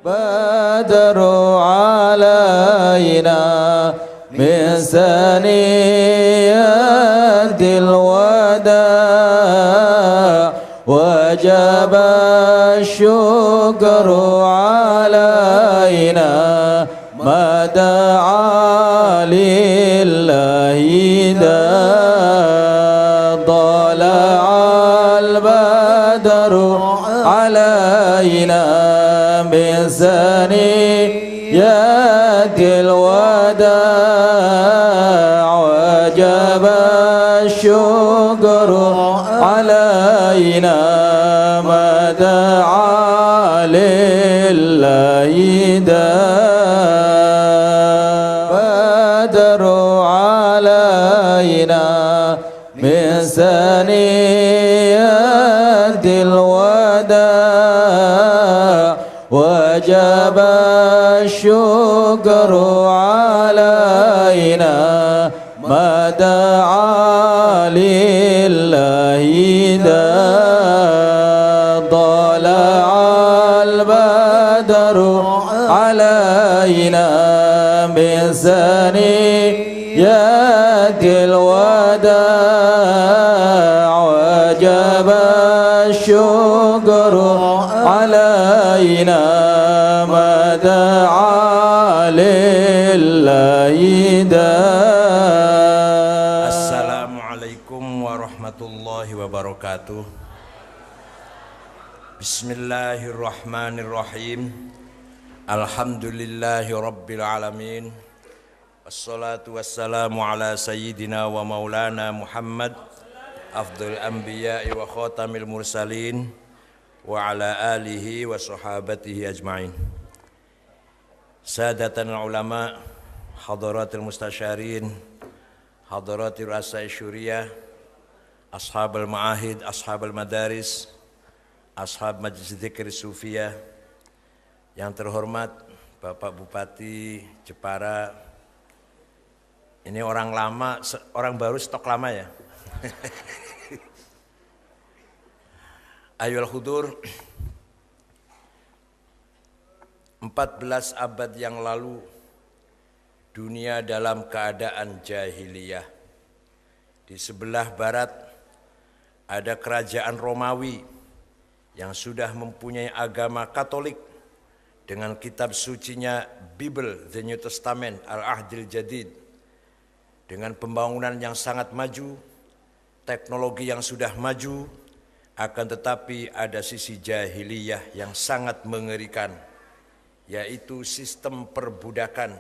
بدر علينا من ثنيات الوداع وجب الشكر علينا ما دعا لله طلع البدر علينا من ثنيات الوداع وجب الشكر علينا ما دعا لله بدر علينا من ثنيات الوداع وجب الشكر علينا ما دعا لله طلع البدر علينا من ثنيات الوداع وجب الشكر علينا ما دعا لله Assalamualaikum warahmatullahi wabarakatuh. Bismillahirrahmanirrahim. Alhamdulillahi rabbil alamin. Wassalatu wassalamu ala sayyidina wa maulana Muhammad afdhal anbiya'i wa khatamil mursalin wa ala alihi wa sahabatihi ajma'in. Sadatan ulama, hadaratul mustasyarin, hadaratul rasai syuriyah, ashabul ma'ahid, ashabul madaris, ashab majlis dzikir sufiyah. Yang terhormat Bapak Bupati Jepara, ini orang lama, orang baru stok lama ya. Ayyuhal hudur, 14 abad yang lalu dunia dalam keadaan jahiliyah. Di sebelah barat ada kerajaan Romawi yang sudah mempunyai agama Katolik dengan kitab sucinya Bible, The New Testament, Al-Ahdil Jadid, dengan pembangunan yang sangat maju, teknologi yang sudah maju, akan tetapi ada sisi jahiliyah yang sangat mengerikan, yaitu sistem perbudakan.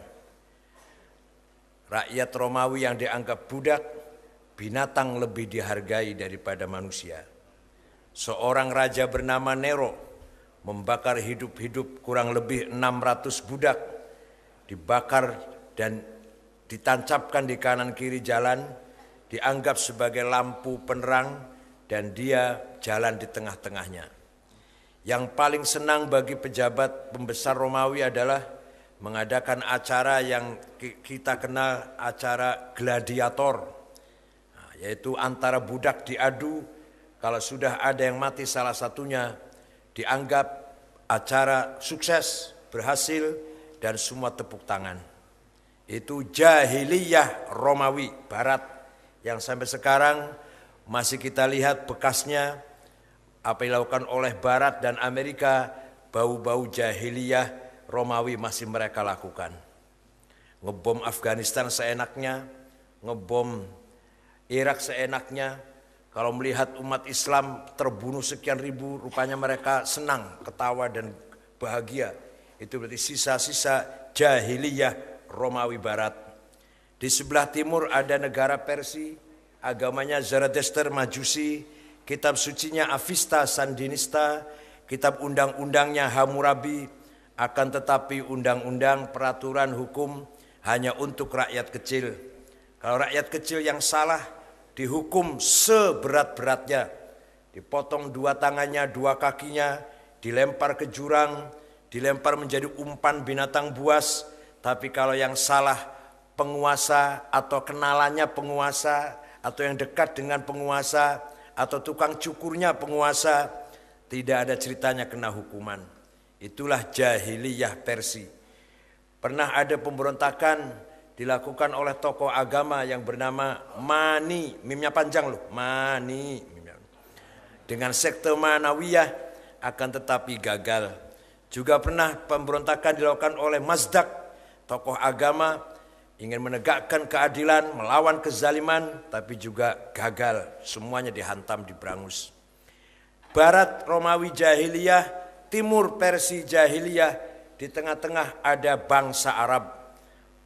Rakyat Romawi yang dianggap budak, binatang lebih dihargai daripada manusia. Seorang raja bernama Nero membakar hidup-hidup kurang lebih 600 budak, dibakar dan ditancapkan di kanan kiri jalan, dianggap sebagai lampu penerang, dan dia jalan di tengah-tengahnya. Yang paling senang bagi pejabat pembesar Romawi adalah mengadakan acara yang kita kenal acara gladiator, yaitu antara budak diadu. Kalau sudah ada yang mati salah satunya, dianggap acara sukses, berhasil, dan semua tepuk tangan. Itu jahiliyah Romawi Barat yang sampai sekarang masih kita lihat bekasnya. Apa yang dilakukan oleh Barat dan Amerika, bau-bau jahiliyah Romawi masih mereka lakukan. Ngebom Afghanistan seenaknya, ngebom Irak seenaknya. Kalau melihat umat Islam terbunuh sekian ribu, rupanya mereka senang, ketawa dan bahagia. Itu berarti sisa-sisa jahiliyah Romawi Barat. Di sebelah timur ada negara Persia, agamanya Zoroaster Majusi, kitab sucinya Avesta Sandinista, kitab undang-undangnya Hammurabi, akan tetapi undang-undang peraturan hukum hanya untuk rakyat kecil. Kalau rakyat kecil yang salah, dihukum seberat-beratnya, dipotong 2 tangannya, 2 kakinya, dilempar ke jurang, dilempar menjadi umpan binatang buas. Tapi kalau yang salah penguasa atau kenalannya penguasa, atau yang dekat dengan penguasa, atau tukang cukurnya penguasa, tidak ada ceritanya kena hukuman. Itulah jahiliyah Persia. Pernah ada pemberontakan dilakukan oleh tokoh agama yang bernama Mani, mimnya panjang loh, Mani. Dengan sekte Manawiyah, akan tetapi gagal. Juga pernah pemberontakan dilakukan oleh Mazdak, tokoh agama ingin menegakkan keadilan, melawan kezaliman, tapi juga gagal. Semuanya dihantam, diberangus. Barat Romawi jahiliyah, timur Persia jahiliyah, di tengah-tengah ada bangsa Arab.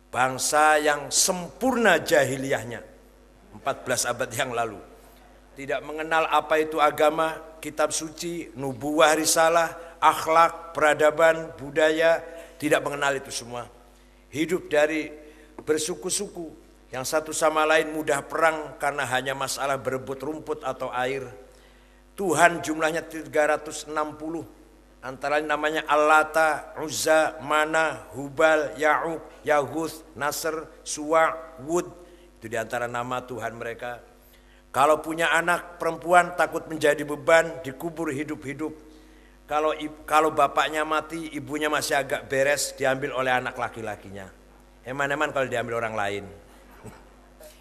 Bangsa yang sempurna jahiliyahnya 14 abad yang lalu. Tidak mengenal apa itu agama, kitab suci, nubuwah, risalah, akhlak, peradaban, budaya. Tidak mengenal itu semua. Hidup dari bersuku-suku yang satu sama lain mudah perang karena hanya masalah berebut rumput atau air. Tuhan jumlahnya 360. Antara namanya Allata, Uzza, Mana, Hubal, Ya'uq, Yahuth, Nasr, Suwa', Wud. Itu diantara nama Tuhan mereka. Kalau punya anak perempuan takut menjadi beban, dikubur hidup-hidup. Kalau bapaknya mati, ibunya masih agak beres, diambil oleh anak laki-lakinya. Eman-eman kalau diambil orang lain.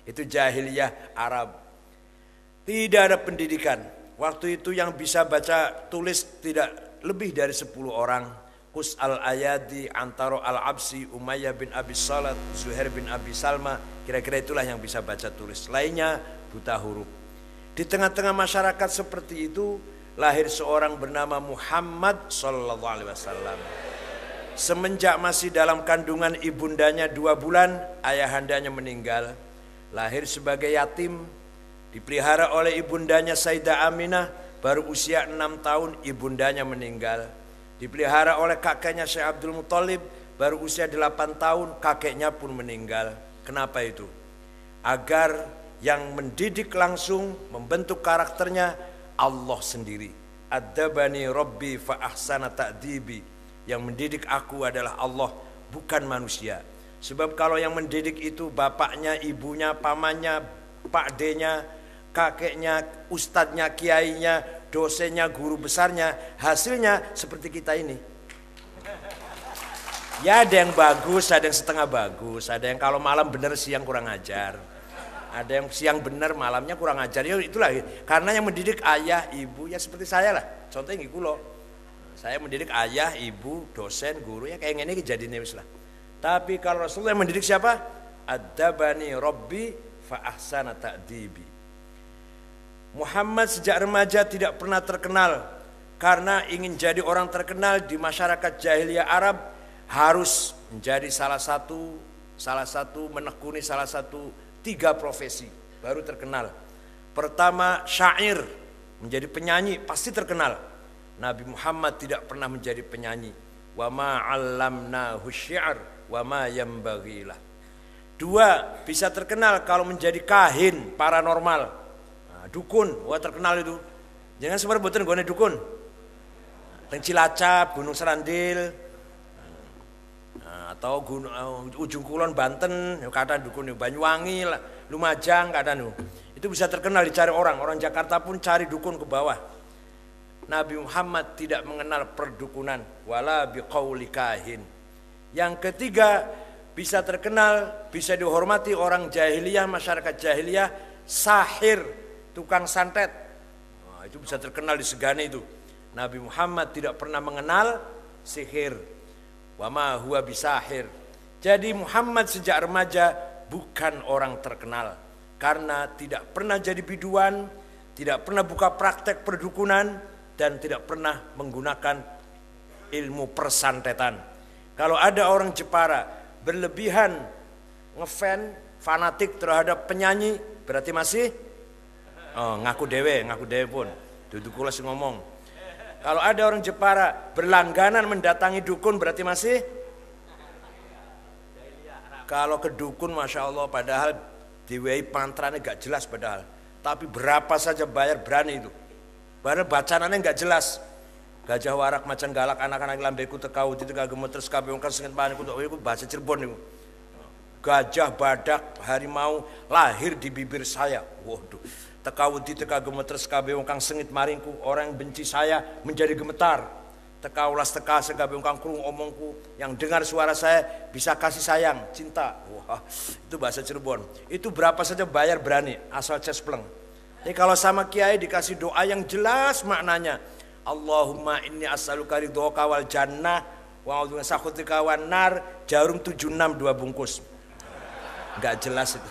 Itu jahiliyah Arab. Tidak ada pendidikan. Waktu itu yang bisa baca tulis tidak lebih dari 10 orang. Qus al-Ayadi, Antaro al-Absi, Umayyah bin Abi Salat, Zuhair bin Abi Salma. Kira-kira itulah yang bisa baca tulis. Lainnya buta huruf. Di tengah-tengah masyarakat seperti itu lahir seorang bernama Muhammad sallallahu alaihi wasallam. Semenjak masih dalam kandungan ibundanya 2 bulan, ayahandanya meninggal. Lahir sebagai yatim, dipelihara oleh ibundanya Sayyidah Aminah. Baru usia 6 tahun ibundanya meninggal. Dipelihara oleh kakeknya Syekh Abdul Muthalib. Baru usia 8 tahun kakeknya pun meninggal. Kenapa itu? Agar yang mendidik langsung, membentuk karakternya Allah sendiri. Adzabani Rabbi fa ahsana ta'dibi. Yang mendidik aku adalah Allah, bukan manusia. Sebab kalau yang mendidik itu bapaknya, ibunya, pamannya, pakdenya, kakeknya, ustadznya, kiainya, dosennya, guru besarnya, hasilnya seperti kita ini. Ya ada yang bagus, ada yang setengah bagus, ada yang kalau malam benar siang kurang ajar. Ada yang siang benar malamnya kurang ajar. Ya itulah, karena yang mendidik ayah, ibu, ya seperti saya lah. Contohnya gitu loh. Saya mendidik ayah, ibu, dosen, guru, ya kayak gini kejadiannya wis lah. Tapi kalau Rasulullah yang mendidik siapa? Adzabani Rabbi fa ahsana ta'dibi. Muhammad sejak remaja tidak pernah terkenal. Karena ingin jadi orang terkenal di masyarakat jahiliyah Arab harus menjadi salah satu menekuni salah satu 3 profesi baru terkenal. Pertama syair, menjadi penyanyi pasti terkenal. Nabi Muhammad tidak pernah menjadi penyanyi. Wa ma 'allamnahu syi'r wa ma yanbaghi lah. 2, bisa terkenal kalau menjadi kahin paranormal. Nah, dukun, wah terkenal itu. Jangan semua rebutan gone dukun. Teng Cilacap, Gunung Serandil, atau ujung kulon Banten, kadang dukun Banyuwangi, Lumajang kadang itu bisa terkenal dicari orang. Orang Jakarta pun cari dukun ke bawah. Nabi Muhammad tidak mengenal perdukunan, wala biqauli kahin. Yang ketiga, bisa terkenal, bisa dihormati orang jahiliyah, masyarakat jahiliyah, sahir, tukang santet. Nah, itu bisa terkenal disegani itu. Nabi Muhammad tidak pernah mengenal sihir. Wa ma huwa bisahir. Jadi Muhammad sejak remaja bukan orang terkenal karena tidak pernah jadi biduan, tidak pernah buka praktek perdukunan, dan tidak pernah menggunakan ilmu persantetan. Kalau ada orang Jepara berlebihan ngefan, fanatik terhadap penyanyi, berarti masih ngaku dewe pun. Duduk kula sing ngomong. Kalau ada orang Jepara berlangganan mendatangi dukun, berarti masih. Kalau ke dukun Masya Allah, padahal diwehi pantranya gak jelas padahal. Tapi berapa saja bayar berani itu. Padahal bacanannya gak jelas. Gajah warak macan galak anak-anak lambeku tekau di tengah gemeter sekabe wong kang sengit paniku itu bahasa Cirebon itu. Gajah, badak, harimau lahir di bibir saya. Waduh. Tekau di tengah gemeter sekabe wong kang sengit maringku, orang yang benci saya menjadi gemetar. Teka ulas teka segabe ungkang krung omongku, yang dengar suara saya bisa kasih sayang, cinta. Wah, itu bahasa Cirebon. Itu berapa saja bayar berani, asal cespleng. Jadi kalau sama kiai dikasih doa yang jelas maknanya. Allahumma inni as'aluka ridhoka wal jannah wa a'udzubika min sakhatika wan nar, jarum 76 2 bungkus. Enggak jelas itu.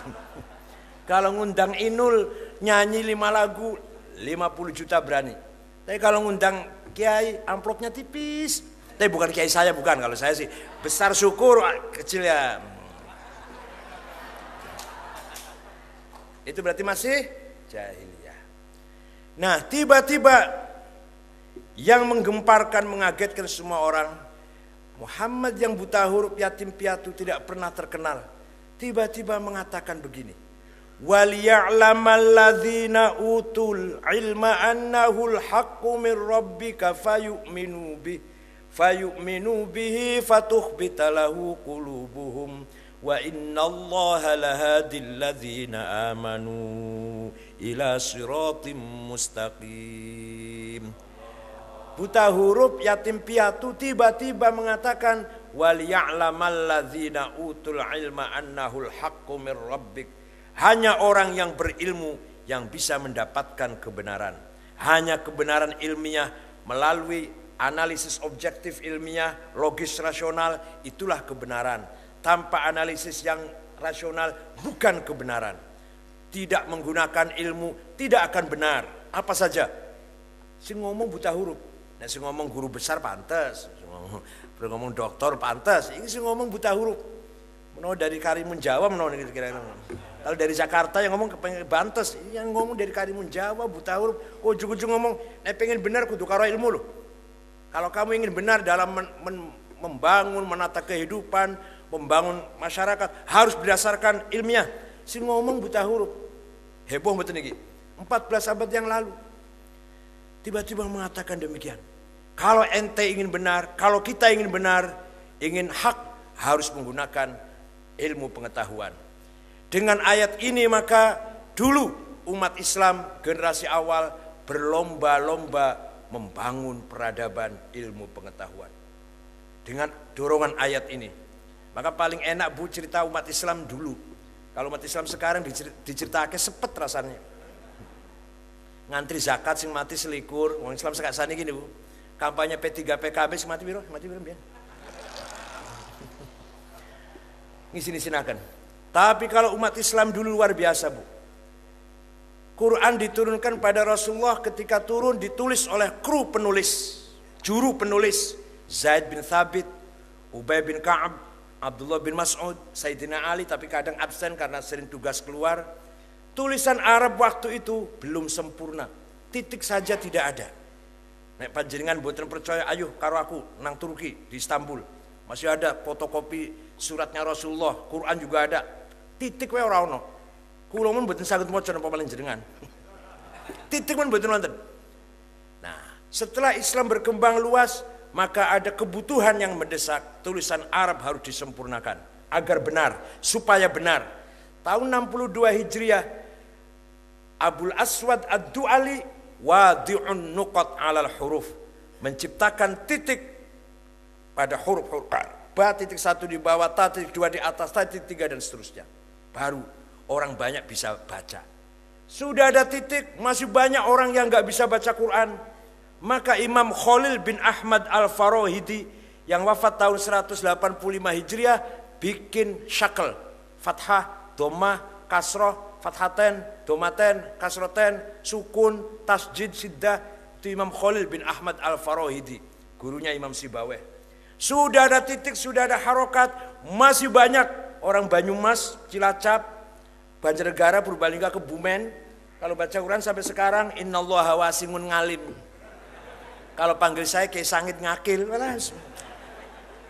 Kalau ngundang Inul nyanyi 5 lagu 50 juta berani. Tapi kalau ngundang kiai amplopnya tipis. Tapi bukan kiai saya, bukan. Kalau saya sih besar syukur, kecil ya. Itu berarti masih jahiliyah. Nah, tiba-tiba yang menggemparkan, mengagetkan semua orang, Muhammad yang buta huruf, yatim piatu, tidak pernah terkenal, tiba-tiba mengatakan begini, وَلِيَعْلَمَ الَّذِينَ أُوتُوا الْعِلْمَ أَنَّهُ الْحَقُّ مِنْ رَبِّكَ فَيُؤْمِنُوا بِهِ فَتُخْبِتَ لَهُ قُلُوبُهُمْ وَإِنَّ اللَّهَ لَهَادِي الَّذِينَ آمَنُوا إِلَى صِرَاطٍ مُسْتَقِيمٍ. Buta huruf, yatim piatu tiba-tiba mengatakan وَلِيَعْلَمَ الَّذِينَ أُوتُوا الْعِلْمَ أَنَّهُ الْحَقُّ مِنْ رَبِّكَ. Hanya orang yang berilmu yang bisa mendapatkan kebenaran. Hanya kebenaran ilmiah melalui analisis objektif ilmiah, logis rasional, itulah kebenaran. Tanpa analisis yang rasional bukan kebenaran. Tidak menggunakan ilmu tidak akan benar. Apa saja? Si ngomong buta huruf. Nah, si ngomong guru besar pantas. Si ngomong dokter pantas. Ini si ngomong buta huruf. Menurut dari Karimun Jawa menurut kira-kira. Kalau dari Jakarta yang ngomong kepengen Bantes, yang ngomong dari Karimun Jawa buta huruf, ujung-ujung ngomong, pengen benar kudu karo ilmu loh. Kalau kamu ingin benar dalam membangun, menata kehidupan, membangun masyarakat, harus berdasarkan ilmiah. Si ngomong buta huruf, heboh betul niki. 14 abad yang lalu, tiba-tiba mengatakan demikian. Kalau ente ingin benar, kalau kita ingin benar, ingin hak, harus menggunakan ilmu pengetahuan. Dengan ayat ini maka dulu umat Islam generasi awal berlomba-lomba membangun peradaban ilmu pengetahuan. Dengan dorongan ayat ini. Maka paling enak Bu cerita umat Islam dulu. Kalau umat Islam sekarang diceritakan sepet rasanya. Ngantri zakat sing mati selikur, wong Islam sekarang gini Bu. Kampanye P3 PKB sing mati piro? Mati piro mbiyen? Ngisi-ngisinaken. Tapi kalau umat Islam dulu luar biasa Bu. Quran diturunkan pada Rasulullah, ketika turun ditulis oleh kru penulis, juru penulis, Zaid bin Thabit, Ubay bin Ka'ab, Abdullah bin Mas'ud, Sayyidina Ali, tapi kadang absen karena sering tugas keluar. Tulisan Arab waktu itu belum sempurna, titik saja tidak ada. Nek panjenengan mboten percaya, ayo karo aku nang Turki di Istanbul. Masih ada fotokopi suratnya Rasulullah, Quran juga ada. Titik wae ora ono. Kula mun mboten saged maca napa panjenengan. Titik mun mboten wonten. Nah, setelah Islam berkembang luas, maka ada kebutuhan yang mendesak, tulisan Arab harus disempurnakan agar benar, supaya benar. Tahun 62 Hijriah, Abul Aswad Ad-Du'ali wadi'un nuqat 'alal huruf, menciptakan titik pada huruf-huruf. Ba titik 1 di bawah, ta titik 2 di atas, ta titik 3 dan seterusnya. Baru orang banyak bisa baca. Sudah ada titik, masih banyak orang yang nggak bisa baca Quran. Maka Imam Khalil bin Ahmad Al-Farahidi yang wafat tahun 185 Hijriah bikin syakl, fathah, dhammah, kasroh, fathaten, domaten, kasroten, sukun, tasjid, siddah. Itu Imam Khalil bin Ahmad Al-Farahidi, gurunya Imam Sibaweh. Sudah ada titik, sudah ada harokat, masih banyak orang Banyumas, Cilacap, Banjarnegara, Purbalingga, Kebumen. Kalau baca Quran sampai sekarang, innallaha wasimun ngalim. Kalau panggil saya kayak sangit ngakil,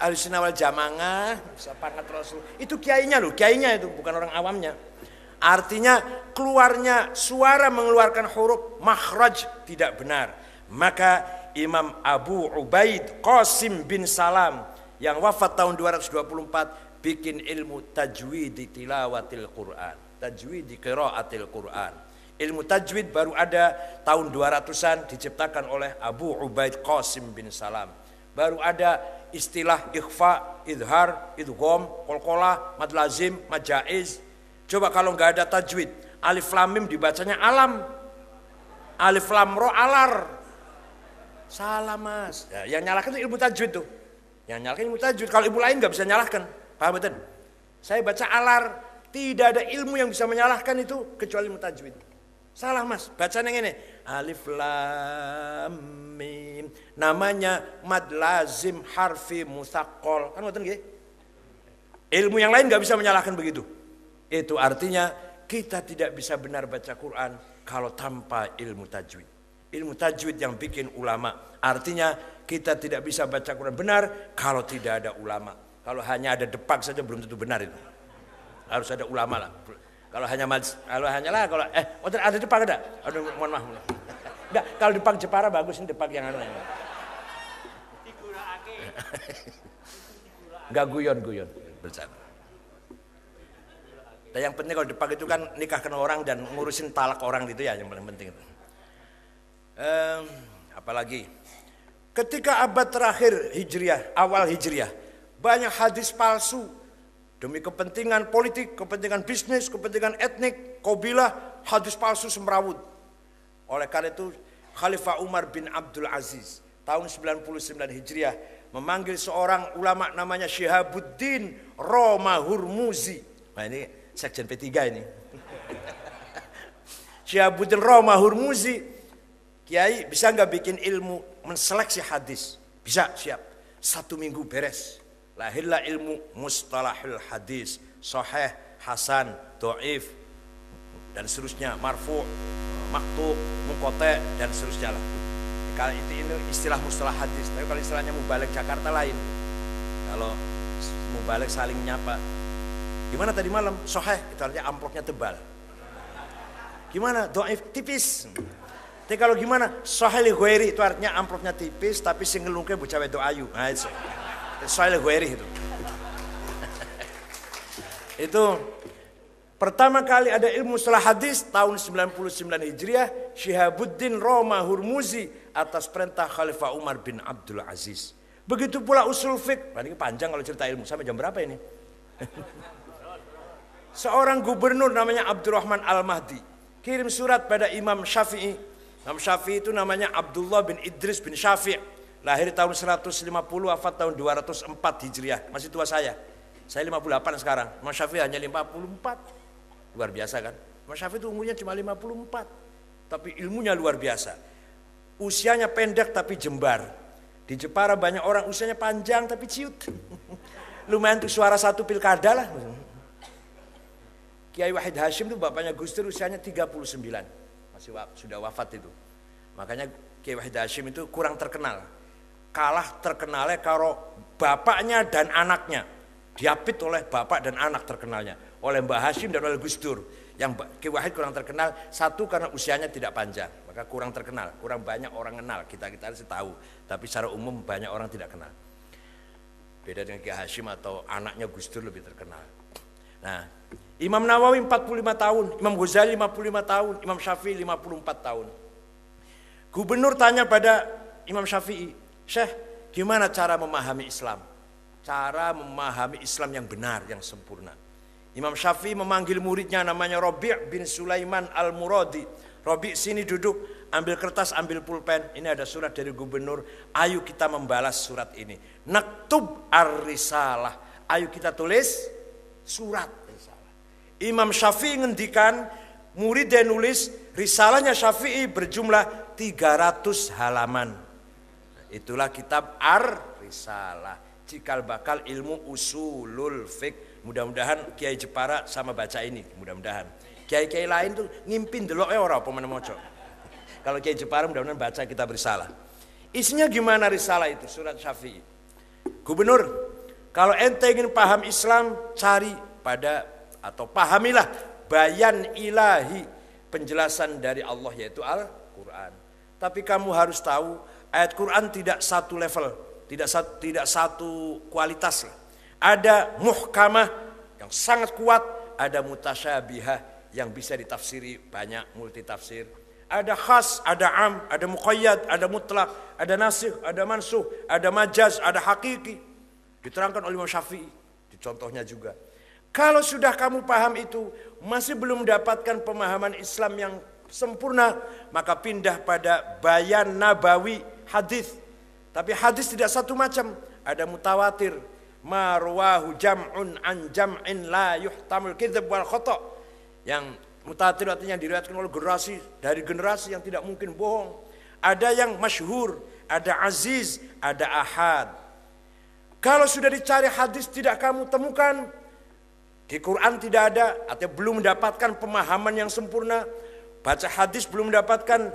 Ahlussunnah wal Jamaah, sapangat Rasul. Itu kiainya loh, kiainya itu bukan orang awamnya. Artinya keluarnya suara mengeluarkan huruf makhraj tidak benar. Maka Imam Abu Ubaid Qasim bin Salam yang wafat tahun 224 bikin ilmu tajwid tilawatil Quran, tajwid qiraatil Quran. Ilmu tajwid baru ada tahun 200-an, diciptakan oleh Abu Ubaid Qasim bin Salam. Baru ada istilah ikhfa, idhar, idgham, qalqalah, mad lazim, mad jaiz. Coba kalau nggak ada tajwid, alif lam mim dibacanya alam. Alif lam ro alar. Salah Mas. Ya, yang nyalahkan itu ilmu tajwid tuh. Yang nyalahkan ilmu tajwid. Kalau ilmu lain nggak bisa nyalahkan. Paham betul? Saya baca alar. Tidak ada ilmu yang bisa menyalahkan itu kecuali ilmu tajwid. Salah Mas. Bacanya yang ini. Alif lam mim. Namanya mad lazim harfi musaqqal. Kan ngoten nggih? Ilmu yang lain nggak bisa menyalahkan begitu. Itu artinya kita tidak bisa benar baca Quran kalau tanpa ilmu tajwid. Ilmu tajwid yang bikin ulama. Artinya kita tidak bisa baca Quran benar kalau tidak ada ulama. Kalau hanya ada depak saja belum tentu benar itu. Harus ada ulama lah. Kalau ada depak ada. Aduh, mohon maaf. Enggak, kalau depak Jepara bagus, ini depak yang anu. Enggak guyon bercanda. Dan yang penting kalau depak itu kan nikahkan orang dan ngurusin talak orang gitu ya, yang paling penting itu. Apalagi ketika abad terakhir Hijriah, awal Hijriah, banyak hadis palsu demi kepentingan politik, kepentingan bisnis, kepentingan etnik, kabilah, hadis palsu semrawut. Oleh karena itu Khalifah Umar bin Abdul Aziz tahun 99 Hijriah memanggil seorang ulama namanya Syihabuddin Roma Hurmuzi. Nah ini sekjen P3 ini. Syihabuddin Roma Hurmuzi, Kiai bisa nggak bikin ilmu menseleksi hadis? Bisa, siap. 1 minggu beres. Lahirlah ilmu mustalahul hadis, sahih, hasan, dhaif, dan seterusnya, marfu, maktub, munqati, dan seterusnya lah. Kalau itu ini istilah mustalah hadis, tapi kalau istilahnya mubalek Jakarta lain. Kalau mubalek saling nyapa. Gimana tadi malam? Sahih, itu artinya amplopnya tebal. Gimana? Dhaif, tipis. Tapi kalau gimana? Sahih ghairi, itu artinya amplopnya tipis tapi sing ngelungke bocah wedok ayu. Nah, itu sahih ghairi itu. Itu pertama kali ada ilmu mustalah hadis tahun 99 Hijriah, Syihabuddin Roma Hurmuzi atas perintah Khalifah Umar bin Abdul Aziz. Begitu pula usul fiqh. Ini panjang kalau cerita ilmu. Sampai jam berapa ini? Seorang gubernur namanya Abdurrahman Al-Mahdi kirim surat pada Imam Syafi'i. Imam Syafi'i itu namanya Abdullah bin Idris bin Syafi'. Lahir tahun 150, wafat tahun 204 Hijriah. Masih tua saya. Saya 58 sekarang. Imam Syafi'i hanya 54. Luar biasa kan? Imam Syafi'i itu umurnya cuma 54. Tapi ilmunya luar biasa. Usianya pendek tapi jembar. Di Jepara banyak orang usianya panjang tapi ciut. Lumayan tuh suara satu pilkada lah. Kiai Wahid Hashim itu bapaknya Gus Dur usianya 39. Masih sudah wafat itu. Makanya Kiai Wahid Hashim itu kurang terkenal. Kalah terkenalnya kalau bapaknya dan anaknya. Diapit oleh bapak dan anak terkenalnya. Oleh Mbah Hashim dan oleh Gus Dur. Yang Kiai Wahid kurang terkenal. Satu karena usianya tidak panjang. Maka kurang terkenal. Kurang banyak orang kenal. Kita harus tahu. Tapi secara umum banyak orang tidak kenal. Beda dengan Kiai Hashim atau anaknya Gus Dur lebih terkenal. Nah, Imam Nawawi 45 tahun, Imam Ghazali 55 tahun, Imam Syafi'i 54 tahun. Gubernur tanya pada Imam Syafi'i, Syekh, gimana cara memahami Islam? Cara memahami Islam yang benar, yang sempurna. Imam Syafi'i memanggil muridnya namanya Rabi' bin Sulaiman Al-Muradi. Rabi' sini duduk, ambil kertas, ambil pulpen. Ini ada surat dari gubernur, ayo kita membalas surat ini. Naktub ar-risalah, ayo kita tulis surat risalah. Imam Syafi'i ngendikan, murid dia nulis, risalahnya Syafi'i berjumlah 300 halaman. Itulah kitab Ar-Risalah. Cikal bakal ilmu usulul fiqh. Mudah-mudahan Kiai Jepara sama baca ini, mudah-mudahan. Kiai-kiai lain tuh ngimpin delok ora apa menemoco. Kalau Kiai Jepara mudah-mudahan baca kitab Risalah. Isinya gimana risalah itu? Surat Syafi'i. Gubernur, kalau ente ingin paham Islam, cari pada atau pahamilah bayan ilahi, penjelasan dari Allah yaitu Al-Quran. Tapi kamu harus tahu ayat Quran tidak satu level, tidak satu kualitas lah. Ada muhkamah yang sangat kuat, ada mutasyabihah yang bisa ditafsiri banyak multi tafsir. Ada khas, ada am, ada muqayyad, ada mutlak, ada nasikh, ada mansuh, ada majaz, ada hakiki. Diterangkan oleh Imam Syafi'i, di contohnya juga. Kalau sudah kamu paham itu, masih belum mendapatkan pemahaman Islam yang sempurna, maka pindah pada bayan nabawi hadis. Tapi hadis tidak satu macam, ada mutawatir, marwahu jam'un an jam'in la yuhtamul kidzab wal khata'. Yang mutawatir artinya diriwayatkan oleh generasi dari generasi yang tidak mungkin bohong. Ada yang masyhur, ada aziz, ada ahad. Kalau sudah dicari hadis tidak kamu temukan, di Quran tidak ada, atau belum mendapatkan pemahaman yang sempurna, baca hadis belum mendapatkan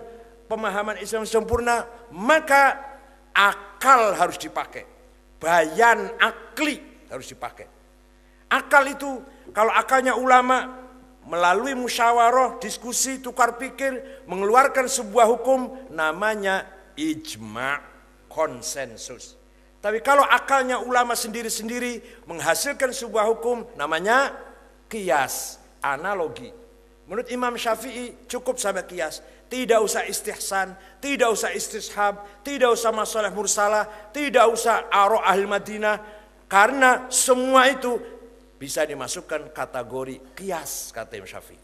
pemahaman Islam yang sempurna, maka akal harus dipakai. Bayan akli harus dipakai. Akal itu, kalau akalnya ulama, melalui musyawarah, diskusi, tukar pikir, mengeluarkan sebuah hukum, namanya ijma', konsensus. Tapi kalau akalnya ulama sendiri-sendiri menghasilkan sebuah hukum, namanya qiyas, analogi. Menurut Imam Syafi'i cukup sampai qiyas. Tidak usah istihsan, tidak usah istishab, tidak usah masalah mursalah, tidak usah aro ahli Madinah. Karena semua itu bisa dimasukkan kategori qiyas, kata Imam Syafi'i.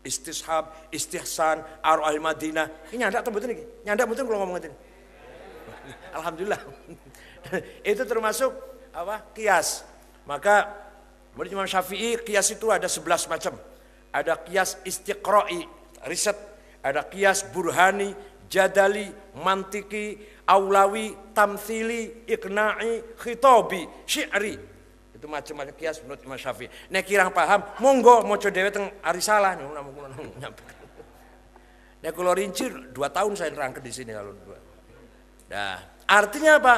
Istishab, istihsan, aro ahli Madinah. Ini nyandak atau betul ini? Nyandak betul kalau ngomong ini? Alhamdulillah. Itu termasuk apa? Qiyas. Maka menurut Imam Syafi'i qiyas itu ada 11 macam. Ada qiyas istiqra'i, riset, ada qiyas burhani, jadali, mantiki, aulawi, tamthili, iqna'i, khitabi, syi'ri. Itu macam-macam qiyas menurut Imam Syafi'i. Nek kirang paham, monggo maca dhewe teng Arisalah. Nek kula rinci 2 tahun saya nerangke di sini kalau 2. Nah, artinya apa?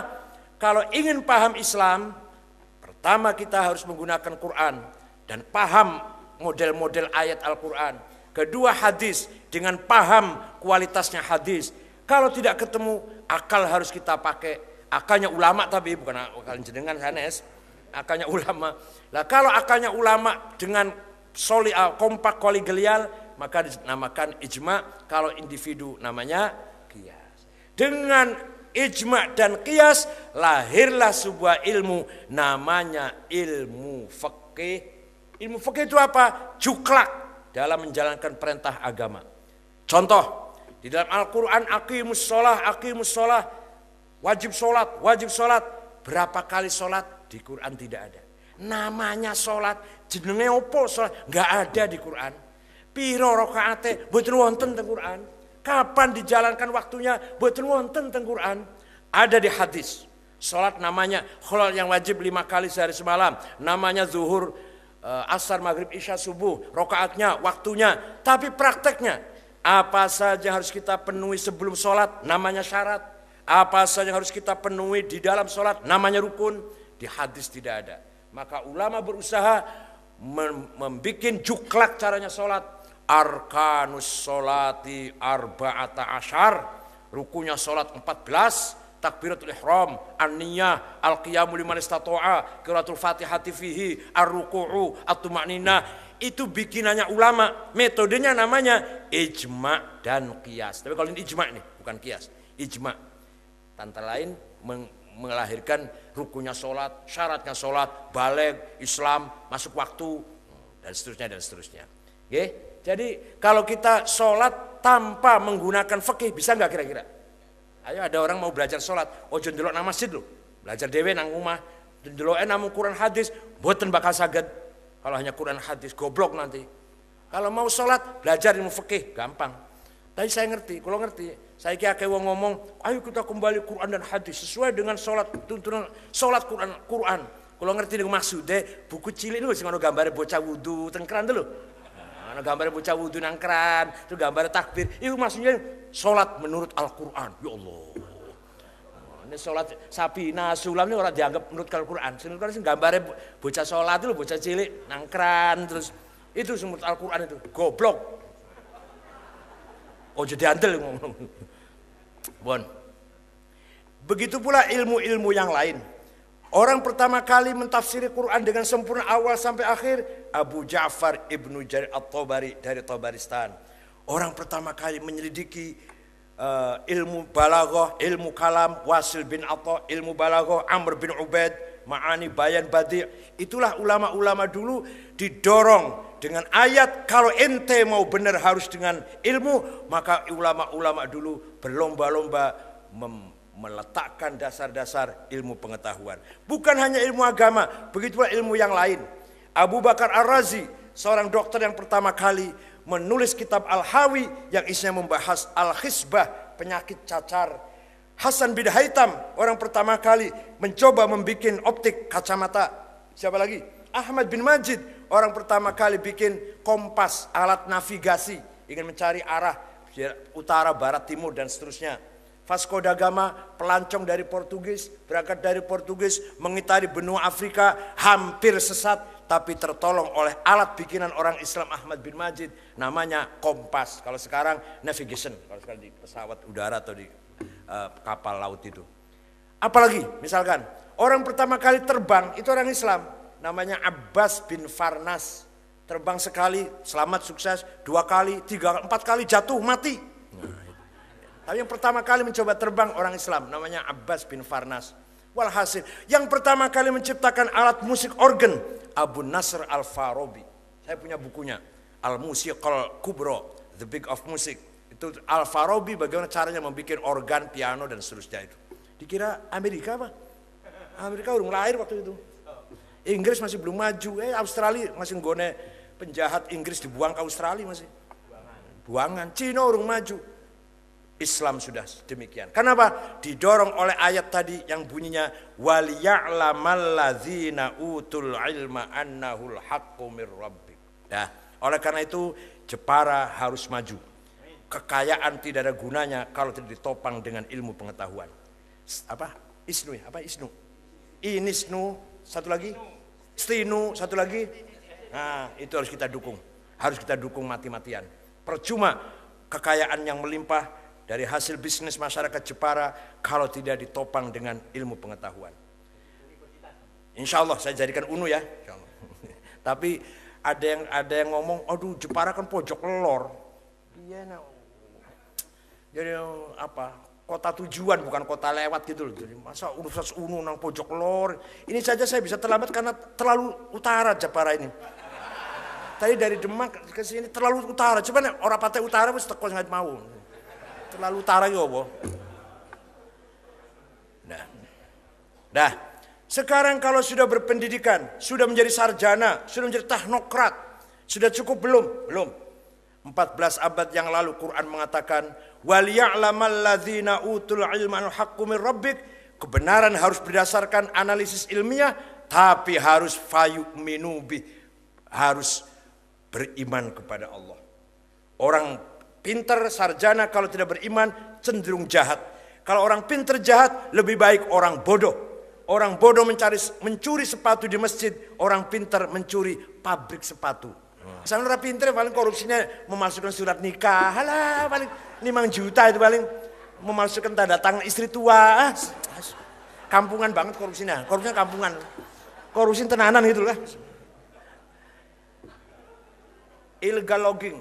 Kalau ingin paham Islam, pertama kita harus menggunakan Quran dan paham model-model ayat Al-Quran. Kedua hadis dengan paham kualitasnya hadis. Kalau tidak ketemu, akal harus kita pakai. Akalnya ulama tapi bukan akal jenengan sanes. Akalnya ulama. Nah, kalau akalnya ulama dengan kompak kolegial, maka dinamakan ijma'. Kalau individu namanya qiyas. Dengan ijma' dan qiyas lahirlah sebuah ilmu namanya ilmu fikih. Ilmu fikih itu apa? Juklak dalam menjalankan perintah agama. Contoh, di dalam Al-Quran aqimus sholah, wajib sholat. Berapa kali sholat? Di Quran tidak ada. Namanya sholat, jenenge opo sholat? Nggak ada di Quran. Piro rakaate? Boten wonten teng Quran. Kapan dijalankan waktunya? Boten wonten teng Quran. Ada di hadis. Salat namanya kholal yang wajib 5 kali sehari semalam. Namanya zuhur, asar, maghrib, isya, subuh. Rakaatnya, waktunya. Tapi prakteknya, apa saja harus kita penuhi sebelum sholat? Namanya syarat. Apa saja harus kita penuhi di dalam sholat? Namanya rukun. Di hadis tidak ada. Maka ulama berusaha membuat juklak caranya sholat. Arkanus sholati arba'ata asyar, rukunya sholat 14, takbiratul ihram, an-niyah, al-qiyamu liman istata'a, qiraatul fatihati fihi, ar-ruku'u, at-tuma'ninah. Itu bikinannya ulama, metodenya namanya ijma' dan qiyas. Tapi kalau ini ijma' nih, bukan qiyas, ijma'. Tanda lain melahirkan rukunya sholat, syaratnya sholat, baligh, Islam, masuk waktu, dan seterusnya. Oke? Jadi kalau kita sholat tanpa menggunakan fikih bisa nggak kira-kira? Ayo ada orang mau belajar sholat, ojo ndelok nang masjid lho, belajar dewe nang rumah, ndeloke nang Quran hadis, mboten bakal saged. Kalau hanya Quran hadis goblok nanti. Kalau mau sholat belajar ilmu fikih gampang. Tapi saya ngerti, kalau ngerti, saya kira wong ngomong, ayo kita kembali Quran dan hadis sesuai dengan sholat tuntunan sholat Quran. Kalau ngerti niku maksude buku cilik niku sing ono gambare bocah wudu tengkeran lho. Gambar bocah wudu nang keran, itu gambar takbir. Itu maksudnya sholat menurut Al-Quran. Ya Allah. Ini sholat Sabina Sulam ini orang dianggap menurut Al-Quran. Sebenarnya gambar bocah sholat itu bocah cilik nang keran terus itu menurut Al-Quran itu goblok. Oh jadi andel ngomong. Bon. Begitu pula ilmu-ilmu yang lain. Orang pertama kali mentafsiri Quran dengan sempurna awal sampai akhir Abu Ja'far Ibnu Jarir At-Tabari dari Tabaristan. Orang pertama kali menyelidiki ilmu balaghah, ilmu kalam, Wasil bin Atha, ilmu balaghah, Amr bin Ubaid, Ma'ani, Bayan, Badi'. Itulah ulama-ulama dulu didorong dengan ayat, kalau ente mau benar harus dengan ilmu, maka ulama-ulama dulu berlomba-lomba meletakkan dasar-dasar ilmu pengetahuan. Bukan hanya ilmu agama, begitu pula ilmu yang lain. Abu Bakar Ar-Razi, seorang dokter yang pertama kali menulis kitab Al-Hawi yang isinya membahas Al-Khisbah, penyakit cacar. Hasan bin Haitam, orang pertama kali mencoba membuat optik kacamata. Siapa lagi? Ahmad bin Majid, orang pertama kali bikin kompas, alat navigasi, ingin mencari arah utara, barat, timur, dan seterusnya. Vasco da Gama, pelancong dari Portugis, berangkat dari Portugis, mengitari benua Afrika, hampir sesat, tapi tertolong oleh alat bikinan orang Islam Ahmad bin Majid, namanya kompas. Kalau sekarang navigation, kalau sekarang di pesawat udara atau di kapal laut itu. Apalagi, misalkan, orang pertama kali terbang, itu orang Islam, namanya Abbas bin Farnas. Terbang sekali, selamat, sukses, 2 kali, 3, 4 kali jatuh, mati. Tapi yang pertama kali mencoba terbang orang Islam, namanya Abbas bin Farnas. Walhasil, yang pertama kali menciptakan alat musik organ, Abu Nasr Al-Farabi. Saya punya bukunya, Al-Musiqal Kubro, The Big of Music. Itu Al-Farabi bagaimana caranya membuat organ, piano, dan seterusnya itu. Dikira Amerika apa? Amerika udah lahir waktu itu. Inggris masih belum maju, Australia masih nggone penjahat Inggris dibuang ke Australia masih. Buangan, Cina udah maju. Islam sudah demikian. Kenapa? Didorong oleh ayat tadi yang bunyinya waliya'lamal ladzina utul ilma annahul haqqu mir rabbik. Nah, oleh karena itu Jepara harus maju. Kekayaan tidak ada gunanya kalau tidak ditopang dengan ilmu pengetahuan. Isnu. Inisnu, satu lagi. Stinu, satu lagi. Nah, itu harus kita dukung. Harus kita dukung mati-matian. Percuma kekayaan yang melimpah dari hasil bisnis masyarakat Jepara kalau tidak ditopang dengan ilmu pengetahuan. Insya Allah saya jadikan UNU ya. Tapi ada yang ngomong, aduh Jepara kan pojok lelor. Iya, jadi apa? Kota tujuan bukan kota lewat gitu loh. Jadi masa urusan UNU nang pojok lelor. Ini saja saya bisa terlambat karena terlalu utara Jepara ini. Tadi dari Demak ke sini terlalu utara. Coba orang Pantai Utara mesti teko nggak mau. Terlalu utara ya apa? Nah, sekarang kalau sudah berpendidikan, sudah menjadi sarjana, sudah menjadi teknokrat, sudah cukup belum? Belum. 14 abad yang lalu Quran mengatakan, "Waliya'lamal ladzina utul ilma al-haqqu mir rabbik." Kebenaran harus berdasarkan analisis ilmiah, tapi harus fayu'minu bih, harus beriman kepada Allah. Orang pinter, sarjana kalau tidak beriman cenderung jahat. Kalau orang pinter jahat, lebih baik orang bodoh. Orang bodoh mencuri sepatu di masjid, orang pinter mencuri pabrik sepatu. Sama orang pinter paling korupsinya memasukkan surat nikah, halah paling 5 juta itu paling memasukkan tanda tangan istri tua. Kampungan banget korupsinya kampungan. Korupsi tenanan gitu lah. Illegal logging.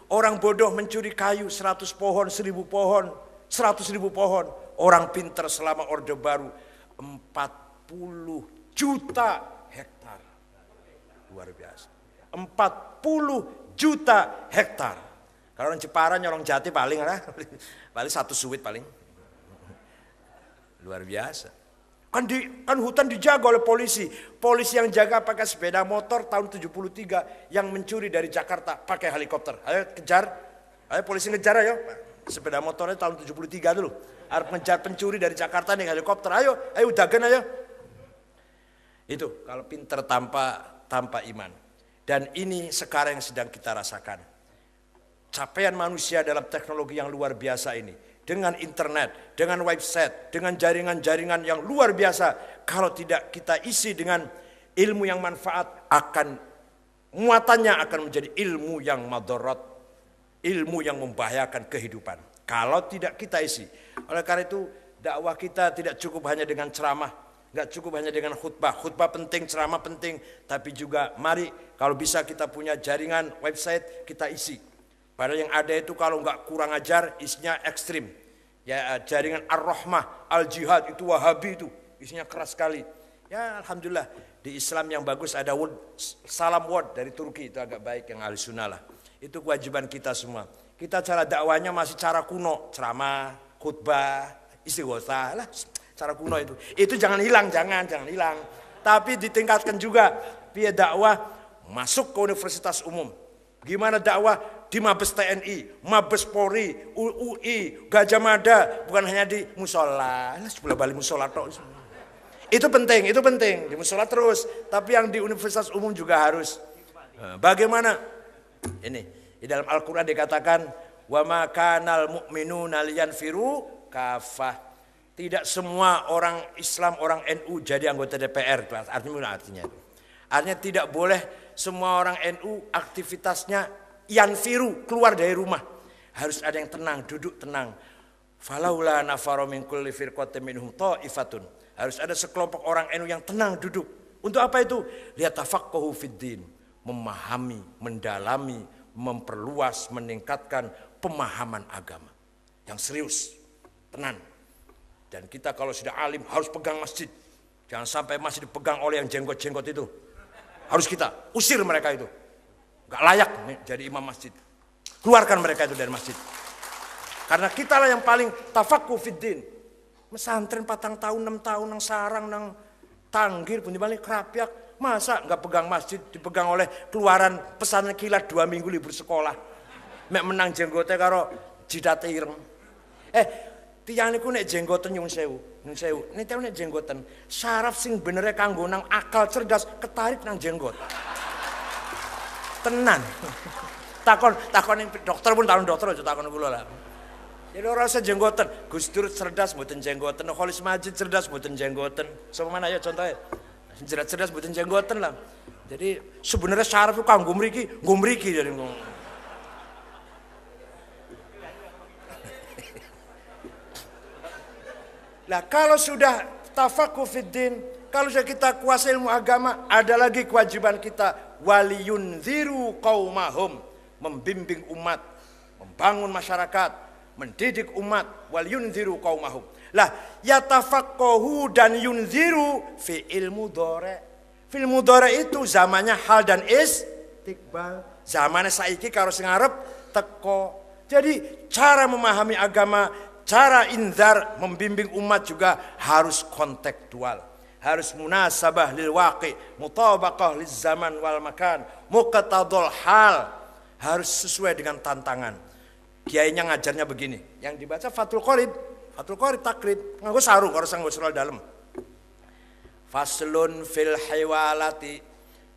Orang bodoh mencuri kayu 100 pohon, 1000 pohon, 100.000 pohon. Orang pinter selama Orde Baru 40 juta hektar. Luar biasa. 40 juta hektar. Kalau orang Jepara nyolong jati paling satu suwit paling. Luar biasa. Kan hutan dijaga oleh polisi. Polisi yang jaga pakai sepeda motor tahun 73 yang mencuri dari Jakarta pakai helikopter. Ayo kejar. Ayo polisi ngejar ayo. Sepeda motornya tahun 73 dulu. Harus ngejar pencuri dari Jakarta nih helikopter. Ayo dagan ayo. Itu kalau pinter tanpa iman. Dan ini sekarang yang sedang kita rasakan. Capaian manusia dalam teknologi yang luar biasa ini. Dengan internet, dengan website, dengan jaringan-jaringan yang luar biasa. Kalau tidak kita isi dengan ilmu yang manfaat, muatannya akan menjadi ilmu yang madarat, ilmu yang membahayakan kehidupan. Kalau tidak kita isi. Oleh karena itu dakwah kita tidak cukup hanya dengan ceramah, tidak cukup hanya dengan khutbah. Khutbah penting, ceramah penting, tapi juga mari kalau bisa kita punya jaringan website, kita isi. Padahal yang ada itu kalau nggak kurang ajar isinya ekstrim. Ya jaringan Ar-Rahmah, Al-Jihad itu Wahabi itu isinya keras sekali. Ya alhamdulillah di Islam yang bagus ada salam word dari Turki itu agak baik yang ahli sunnah lah. Itu kewajiban kita semua. Kita cara dakwanya masih cara kuno, ceramah, khutbah, istighosah lah, cara kuno itu. Itu jangan hilang, jangan hilang. Tapi ditingkatkan juga via dakwah masuk ke universitas umum. Gimana dakwah di Mabes TNI, Mabes Polri, UI, Gajah Mada, bukan hanya di musola. Lah sebelah balik musola tok. Itu penting di musola terus. Tapi yang di universitas umum juga harus. Bagaimana? Ini di dalam Al-Quran dikatakan, wa ma kanal mu'minuna liyanfiru kafah. Tidak semua orang Islam, orang NU jadi anggota DPR. Artinya tidak boleh semua orang NU aktivitasnya yanfiru, keluar dari rumah. Harus ada yang tenang, duduk tenang. Falaula nafaru min kulli firqatin minhum ta'ifatun. Harus ada sekelompok orang NU yang tenang duduk. Untuk apa itu? Liyatafaqahu fiddin. Memahami, mendalami, memperluas, meningkatkan pemahaman agama. Yang serius, tenang. Dan kita kalau sudah alim harus pegang masjid. Jangan sampai masjid dipegang oleh yang jenggot-jenggot itu. Harus kita usir mereka itu. Gak layak jadi imam masjid. Keluarkan mereka itu dari masjid. Karena kita lah yang paling tafaqquh fiddin. Mesantren 4 tahun, 6 tahun, nang sarang, nang tanggir, punya balik kerapiak. Masa gak pegang masjid, dipegang oleh keluaran pesantren kilat 2 minggu libur sekolah. Mek menang jenggotnya karo jidate ireng. Tiyang niku nek jenggoten nyun sewu. Nek tau nek jenggoten, syaraf sing benernya kanggo nang akal cerdas ketarik nang jenggot. Tenan. Takon yang dokter pun dokter aja takon kula lah. Jadi ora usah jenggoten. Gus Dur cerdas mboten jenggoten, Khalis Majid cerdas mboten jenggoten. Sama mana ya contohnya? Cerdas mboten jenggoten lah. Jadi sebenarnya syaraf itu kanggo mriki, nggo mriki jadi ngomong. Nah kalau sudah tafaqquh fiddin, kalau sudah kita kuasai ilmu agama, ada lagi kewajiban kita waliyunziru qaumahum, membimbing umat, membangun masyarakat, mendidik umat, waliyunziru qaumahum. Lah yatafaqqahu dan yunziru fi ilmu dhari. Fi ilmu dhari itu zamannya hal dan istiqbal. Zamannya saiki karo sing arep teko. Jadi cara memahami agama, cara inzar membimbing umat juga harus kontekstual, harus munasabah lil waqi, mutabaqah liz zaman wal makan, muqtadul hal, harus sesuai dengan tantangan. Kiainya ngajarnya begini, yang dibaca Fathul Qorib takrib, nganggo sarung ora nganggo surah dalam. Faslun fil hiwalati,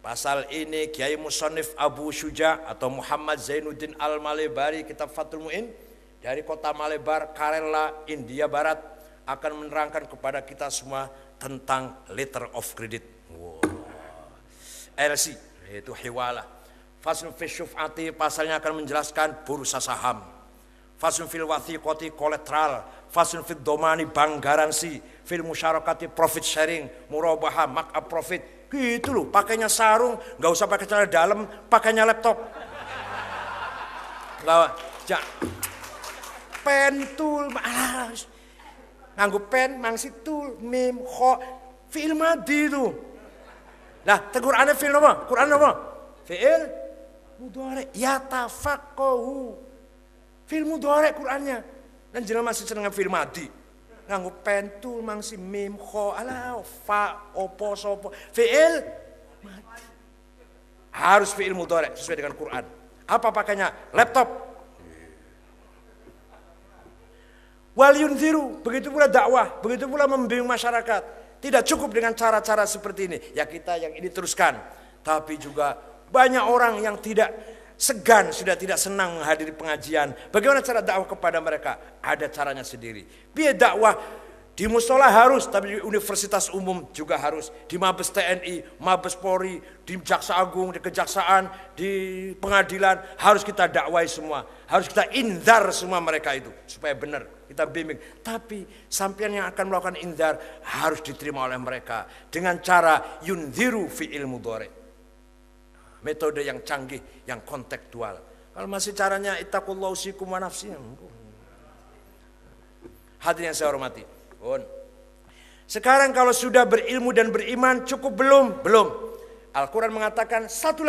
pasal ini Kiai Musannif Abu Syuja atau Muhammad Zainuddin Al-Malebari, kitab Fathul Mu'in dari kota Malebar, Kerala, India Barat, akan menerangkan kepada kita semua tentang letter of credit. LC, yaitu hiwalah. Faslun fi syuf'ati, pasalnya akan menjelaskan bursa saham. Faslun fil wathiqati, kolateral. Faslun fil domani, bank garansi. Fil musyarakati, profit sharing, murabahah, mark up profit. Gitu loh, pakainya sarung, gak usah pakai celana dalam, pakainya laptop. Gak, pen, tool, malas. Nganggo pen, mangsi tool, mim, kho, fi'il madi itu. Nah, Qurannya fi'il apa? Quran apa? Fi'il mudhari, yatafaqqahu. Fi'il mudhari Qurannya. Dan jenengan masih seneng fi'il madi. Nganggo pen, tool, mangsi mim, kho, ala, fa, opo, sopo. Fi'il madi. Harus fi'il mudhari sesuai dengan Quran. Apa pakainya? Laptop. Waliyunziru, begitu pula dakwah, begitu pula membimbing masyarakat. Tidak cukup dengan cara-cara seperti ini. Ya kita yang ini teruskan. Tapi juga banyak orang yang tidak segan, sudah tidak senang menghadiri pengajian. Bagaimana cara dakwah kepada mereka? Ada caranya sendiri. Biar dakwah di musola harus, tapi di universitas umum juga harus. Di Mabes TNI, Mabes Polri, di Jaksa Agung, di Kejaksaan, di pengadilan. Harus kita dakwai semua. Harus kita inzar semua mereka itu. Supaya benar, kita bimbing. Tapi sampean yang akan melakukan inzar harus diterima oleh mereka. Dengan cara yunziru fi ilmu dhari. Metode yang canggih, yang kontekstual. Kalau masih caranya ittaqullahu usikum wa nafsi. Hadirin yang saya hormati. Sekarang kalau sudah berilmu dan beriman cukup belum? Belum. Al-Quran mengatakan satu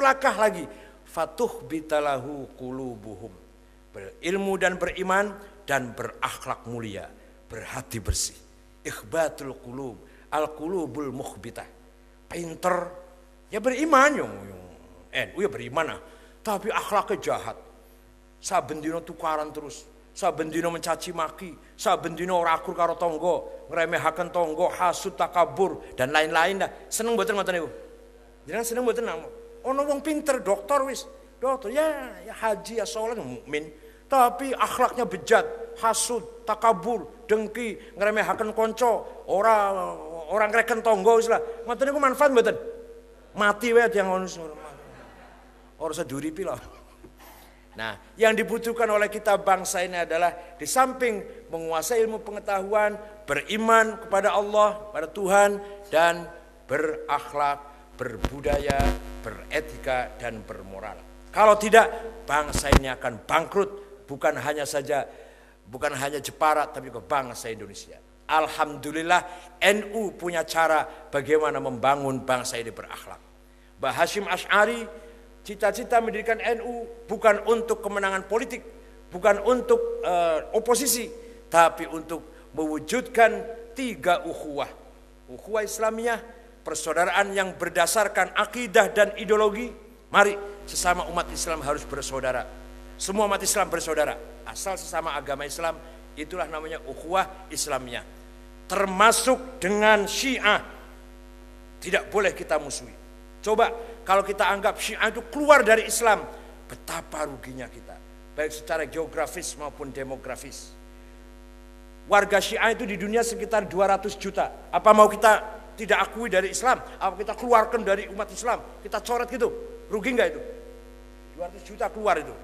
langkah lagi. Fatuh bitalahu qulubuhum. Berilmu dan beriman dan berakhlak mulia, berhati bersih. Ikhbatul qulub, al-qulubul mukhbitah. Pinter, ya beriman NU ya beriman tapi akhlaknya jahat. Saben dino tukaran terus, saben dino mencaci maki, saben dino ora akur karo tangga, ngremehaken tangga, hasud, takabur dan lain-lain dah. Seneng mboten ngoten niku? Jenengan seneng mboten? Ono wong pinter, dokter ya haji ya saleh mukmin, tapi akhlaknya bejat, hasud, takabur, dengki, ngremehaken kanca, orang ngreken tangga wis lah. Ngoten niku manfaat mboten? Mati wae yang ngono ora seduripi lah. Nah, yang dibutuhkan oleh kita bangsa ini adalah di samping menguasai ilmu pengetahuan, beriman kepada Allah, pada Tuhan, dan berakhlak, berbudaya, beretika, dan bermoral. Kalau tidak, bangsa ini akan bangkrut, bukan hanya Jepara, tapi ke bangsa Indonesia. Alhamdulillah NU punya cara bagaimana membangun bangsa ini berakhlak. Mbah Hasyim Asy'ari cita-cita mendirikan NU bukan untuk kemenangan politik, bukan untuk oposisi, tapi untuk mewujudkan 3 ukhuwah. Ukhuwah Islamiyah, persaudaraan yang berdasarkan akidah dan ideologi. Mari sesama umat Islam harus bersaudara. Semua umat Islam bersaudara. Asal sesama agama Islam, itulah namanya ukhuwah Islamiyah. Termasuk dengan Syiah. Tidak boleh kita musuhi. Coba kalau kita anggap Syiah itu keluar dari Islam, betapa ruginya kita, baik secara geografis maupun demografis. Warga Syiah itu di dunia sekitar 200 juta. Apa mau kita tidak akui dari Islam? Apa kita keluarkan dari umat Islam? Kita coret gitu? Rugi nggak itu? 200 juta keluar itu.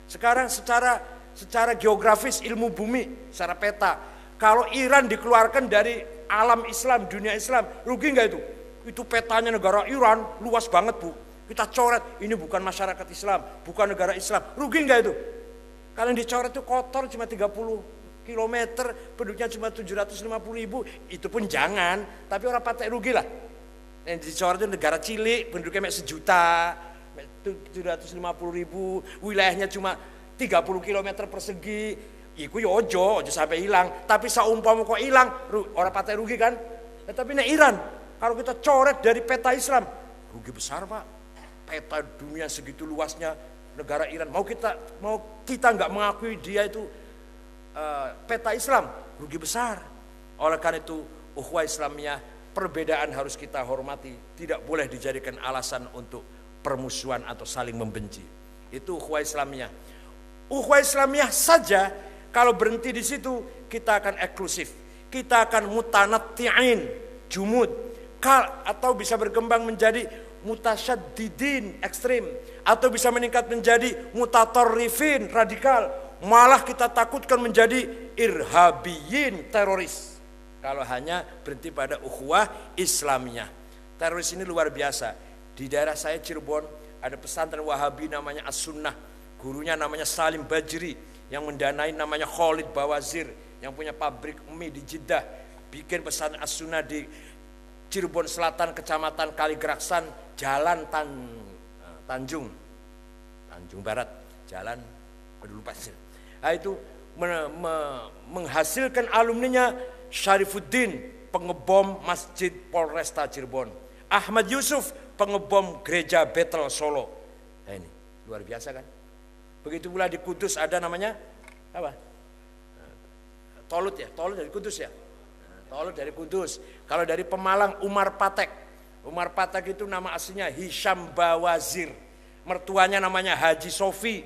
Sekarang secara geografis ilmu bumi, secara peta, kalau Iran dikeluarkan dari alam Islam, dunia Islam, rugi nggak itu? Itu petanya negara Iran luas banget Bu. Kita coret, ini bukan masyarakat Islam, bukan negara Islam. Rugi nggak itu? Kalau yang dicoret itu kotor cuma 30 kilometer, penduduknya cuma 750.000, itu pun jangan. Tapi orang patek rugi lah. Yang dicoret itu negara cilik, penduduknya 1 juta, 750.000, wilayahnya cuma 30 kilometer persegi. Iku ya ojo sampai hilang. Tapi saumpama kok hilang, orang patek rugi kan? Tapi ini Iran. Kalau kita coret dari peta Islam, rugi besar Pak. Peta dunia segitu luasnya negara Iran. Mau kita nggak mengakui dia itu peta Islam, rugi besar. Oleh karena itu, ukhuwah Islamiyah, perbedaan harus kita hormati. Tidak boleh dijadikan alasan untuk permusuhan atau saling membenci. Itu ukhuwah Islamiyah. Ukhuwah Islamiyah saja kalau berhenti di situ, kita akan eksklusif. Kita akan mutanatti'in, jumud. Atau bisa berkembang menjadi mutasyaddidin, ekstrim, atau bisa meningkat menjadi mutatorrifin, radikal. Malah kita takutkan menjadi irhabiyin, teroris. Kalau hanya berhenti pada ukhuwah Islamiyah. Teroris ini luar biasa. Di daerah saya Cirebon ada pesantren Wahabi namanya As-Sunnah. Gurunya namanya Salim Bajri, yang mendanai namanya Khalid Bawazir, yang punya pabrik mie di Jeddah. Bikin pesantren As-Sunnah di Cirebon Selatan, Kecamatan Kaligeraksan, Jalan Tanjung Barat, Jalan lupa sih. Nah, itu menghasilkan alumninya Syarifuddin, pengebom Masjid Polresta Cirebon, Ahmad Yusuf, pengebom Gereja Betel Solo. Nah ini luar biasa kan. Begitu pula di Kudus ada namanya apa? Tolut dari Kudus ya. Tolut dari Kudus. Kalau dari Pemalang, Umar Patek. Umar Patek itu nama aslinya Hisham Bawazir. Mertuanya namanya Haji Sofi,